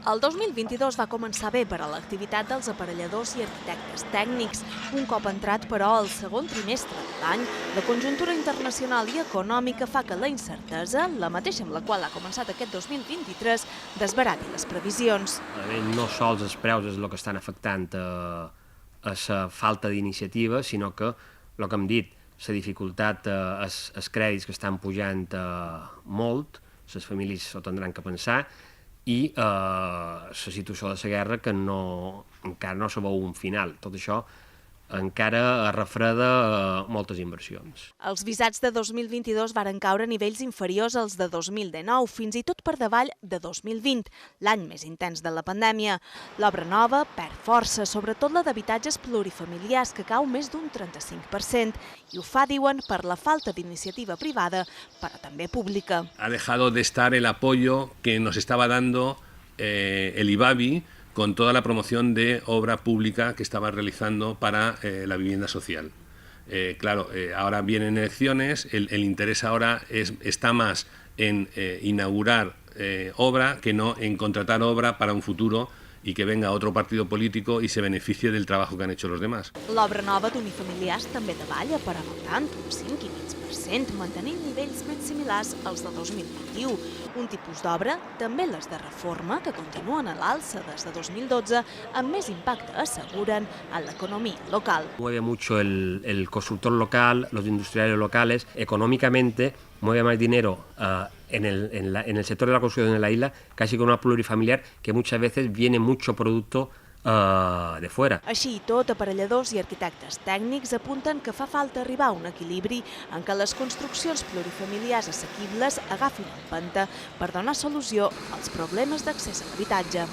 El 2022 va començar bé per a l'activitat dels aparelladors i arquitectes tècnics. Un cop entrat, però, al segon trimestre de l'any, la conjuntura internacional i econòmica fa que la incertesa, la mateixa amb la qual ha començat aquest 2023, desbarati les previsions. No sols els preus és el que estan afectant a la falta d'iniciativa, sinó que, el que hem dit, la dificultat, els crèdits que estan pujant molt, les famílies ho tindran que pensar, i la situació de la guerra que encara no se veu un final. Tot això encara refreda moltes inversions. Els visats de 2022 varen caure a nivells inferiors als de 2019, fins i tot per davall de 2020, l'any més intens de la pandèmia. L'obra nova perd força, sobretot la d'habitatges plurifamiliars, que cau més d'un 35%, i ho fa, diuen, per la falta d'iniciativa privada, però també pública. Ha dejado de estar el apoyo que nos estaba dando el IBABI con toda la promoción de obra pública que estaba realizando para la vivienda social. Claro, ahora vienen elecciones, el interés ahora está más en inaugurar obra que no en contratar obra para un futuro i que venga otro partido político i se beneficie del trabajo que han hecho los demás. L'obra nova d'unifamiliars també davalla, però no tant, un 5,5%, mantenint nivells ben similars als de 2021. Un tipus d'obra, també les de reforma, que continuen a l'alça des de 2012, amb més impacte, asseguren, en l'economia local. Mueve mucho el constructor local, los industriales locales, económicamente mueve más dinero en el sector de la construcción en la isla, casi con una plurifamiliar que muchas veces viene mucho producto de fuera. Així i tot, aparelladors i arquitectes tècnics apunten que fa falta arribar a un equilibri en què les construccions plurifamiliars assequibles agafin empenta per donar solució als problemes d'accés a l'habitatge.